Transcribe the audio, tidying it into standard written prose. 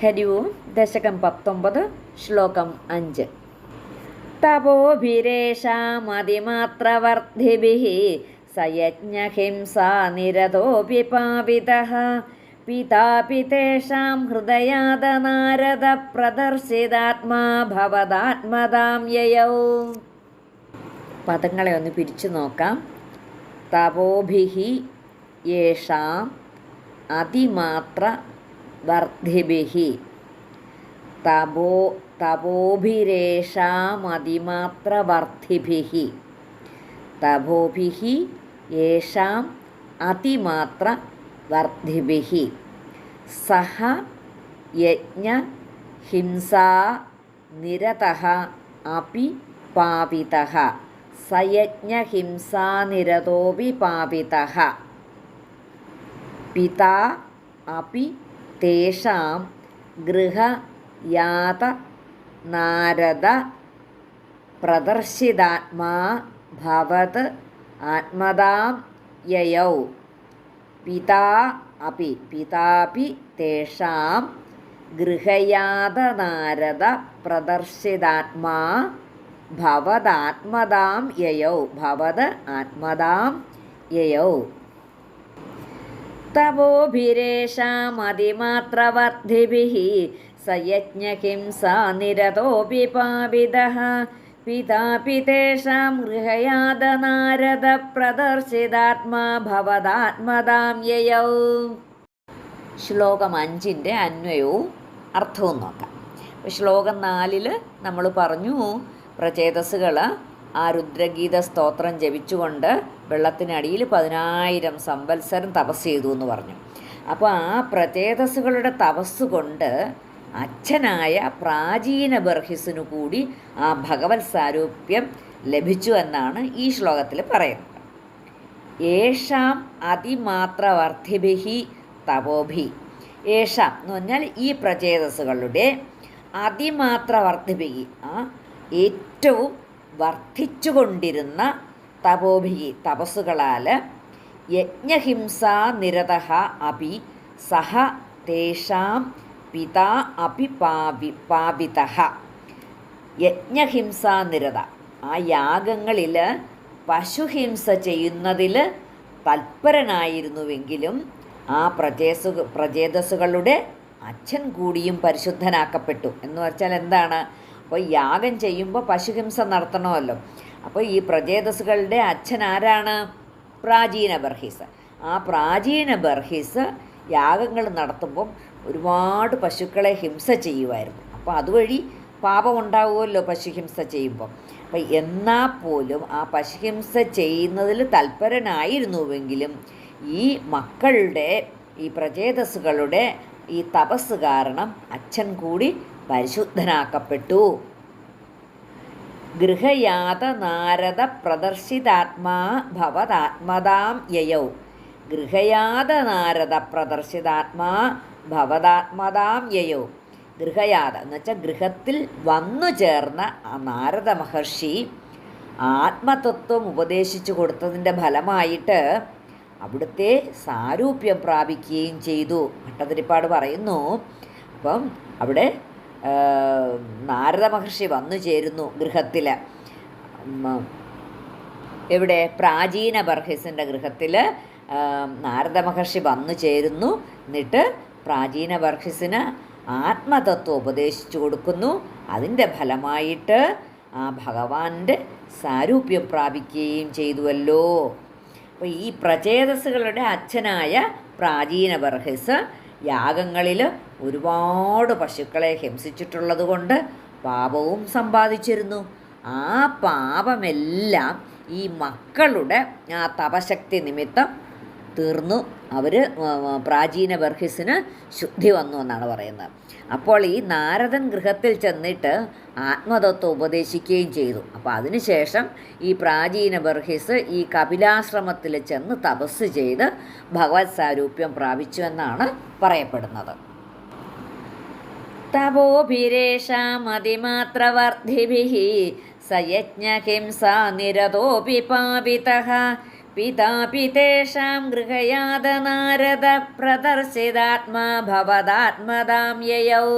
ഹരി ഓം. ദശകം 19, ശ്ലോകം 5. തപോഭിരേഷാമതിമാത്രവർദ്ധിഭിഃ സയജ്ഞഹിംസാ നിരതോപി പാപിതഃ പിതാപി തേഷാം ഹൃദയാദ നാരദ പ്രദർശിതാത്മാ ഭവദാത്മതാം യയൗ. പദങ്ങളെ ഒന്ന് പിരിച്ചു നോക്കാം. തപോഭിഃ യേഷാം അതിമാത്ര വർദ്ധിഭിഃ. തപോഭിരേഷാമതിമാത്രവർദ്ധിഭിഃ. തപോഭിഃ യേഷാം അതിമാത്രവർദ്ധിഭിഃ സഹ യജ്ഞ ഹിംസാ നിരതഃ അപി പാപിതഃ. സയജ്ഞഹിംസാനിരതോപി പാപിതഃ. പിതാ അപി തേഷാം ഗൃഹയാത നാരദ പ്രദർശിതാത്മാ ഭവത് ആത്മതാം യയൗ. പിതാപി തേഷാം ഗൃഹയാത നാരദ പ്രദർശിതാത്മാ ഭവദാത്മതാം യയൗ. ഭവത് ആത്മതാം യയൗ. തപോഭിരേഷാമതിമാത്രവർദ്ധിഭിഃ സയജ്ഞഹിംസാ നിരതോപി പാപിതഃ പിതാപി തേഷാം ഗൃഹയാത നാരദ പ്രദർശിതാത്മാ ഭവദാത്മതാം യയൗ. ശ്ലോകം 5 അന്വയവും അർത്ഥവും നോക്കാം. ശ്ലോകം 4 നമ്മൾ പറഞ്ഞു, പ്രചേതസ്സുകൾ ആ രുദ്രഗീത സ്തോത്രം ജപിച്ചുകൊണ്ട് വെള്ളത്തിനടിയിൽ 10,000 സംവത്സരം തപസ് ചെയ്തു എന്ന് പറഞ്ഞു. അപ്പോൾ ആ പ്രചേതസ്സുകളുടെ തപസ് കൊണ്ട് അച്ഛനായ പ്രാചീന ബർഹിസിനു കൂടി ആ ഭഗവത് സാരൂപ്യം ലഭിച്ചു എന്നാണ് ഈ ശ്ലോകത്തിൽ പറയുന്നത്. യേഷാം അതിമാത്രവർദ്ധിഭിഃ തപോഭി. യേഷാം എന്ന് പറഞ്ഞാൽ ഈ പ്രചേതസ്സുകളുടെ അതിമാത്രവർദ്ധിഭിഃ ഏറ്റവും വർദ്ധിച്ചുകൊണ്ടിരുന്ന തപോഭി തപസ്സുകളാൽ യജ്ഞഹിംസാ നിരതഃ അപി സഹ തേഷാം പിതാ അപി പാപിതഃ. യജ്ഞഹിംസാ നിരത ആ യാഗങ്ങളിൽ പശുഹിംസ ചെയ്യുന്നതിൽ തൽപരനായിരുന്നുവെങ്കിലും ആ പ്രചേതസ്സുകളുടെ അച്ഛൻ കൂടിയും പരിശുദ്ധനാക്കപ്പെട്ടു എന്ന് വെച്ചാൽ എന്താണ്? അപ്പോൾ യാഗം ചെയ്യുമ്പോൾ പശുഹിംസ നടത്തണമല്ലോ. അപ്പോൾ ഈ പ്രചേതസ്സുകളുടെ അച്ഛൻ ആരാണ്? പ്രാചീന ബർഹിസ്. ആ പ്രാചീന ബർഹിസ് യാഗങ്ങൾ നടത്തുമ്പം ഒരുപാട് പശുക്കളെ ഹിംസ ചെയ്യുമായിരുന്നു. അപ്പോൾ അതുവഴി പാപമുണ്ടാവുമല്ലോ പശുഹിംസ ചെയ്യുമ്പോൾ. അപ്പം എന്നാൽ പോലും ആ പശുഹിംസ ചെയ്യുന്നതിൽ തൽപരനായിരുന്നുവെങ്കിലും ഈ മക്കളുടെ ഈ പ്രചേതസ്സുകളുടെ ഈ തപസ് കാരണം അച്ഛൻ കൂടി പരിശുദ്ധനാക്കപ്പെട്ടു. ഗൃഹയാത നാരദ പ്രദർശിതാത്മാ ഭവദാത്മതാം യയൗ. ഗൃഹയാത നാരദ പ്രദർശിതാത്മാ ഭവദാത്മതാം യയൗ. ഗൃഹയാത എന്ന് വെച്ചാൽ ഗൃഹത്തിൽ വന്നു ചേർന്ന ആ നാരദ മഹർഷി ആത്മതത്വം ഉപദേശിച്ചു കൊടുത്തതിൻ്റെ ഫലമായിട്ട് അവിടുത്തെ സാരൂപ്യം പ്രാപിക്കുകയും ചെയ്തു. ഭട്ടതിരിപ്പാട് പറയുന്നു. അപ്പം അവിടെ നാരദ മഹർഷി വന്നു ചേരുന്നു ഗൃഹത്തിൽ. എവിടെ? പ്രാചീന ബർഹിസിൻ്റെ ഗൃഹത്തിൽ നാരദ മഹർഷി വന്നു ചേരുന്നു. എന്നിട്ട് പ്രാചീന ബർഹിസിന് ആത്മതത്വം ഉപദേശിച്ചു കൊടുക്കുന്നു. അതിൻ്റെ ഫലമായിട്ട് ആ ഭഗവാന്റെ സാരൂപ്യം പ്രാപിക്കുകയും ചെയ്തുവല്ലോ. അപ്പോൾ ഈ പ്രചേതസ്സുകളുടെ അച്ഛനായ പ്രാചീന ബർഹിസ് യാഗങ്ങളിൽ ഒരുപാട് പശുക്കളെ ഹിംസിച്ചിട്ടുള്ളത് കൊണ്ട് പാപവും സമ്പാദിച്ചിരുന്നു. ആ പാപമെല്ലാം ഈ മക്കളുടെ ആ തപശക്തി നിമിത്തം തീർന്നു. അവർ പ്രാചീന ബർഹിസിന് ശുദ്ധി വന്നു എന്നാണ് പറയുന്നത്. അപ്പോൾ ഈ നാരദൻ ഗൃഹത്തിൽ ചെന്നിട്ട് ആത്മതത്വം ഉപദേശിക്കുകയും ചെയ്തു. അപ്പോൾ അതിനുശേഷം ഈ പ്രാചീന ബർഹിസ് ഈ കപിലാശ്രമത്തിൽ ചെന്ന് തപസ് ചെയ്ത് ഭഗവത് സാരൂപ്യം പ്രാപിച്ചു എന്നാണ് പറയപ്പെടുന്നത്. തപോഭിരേഷാമതിമാത്രവർദ്ധിഭിഃ സയജ്ഞഹിംസാ നിരതോപി പാപിതഃ പിതാപി തേഷാം ഗൃഹയാത നാരദ പ്രദർശിതാത്മാ ഭവതാത്മതാം യയൗ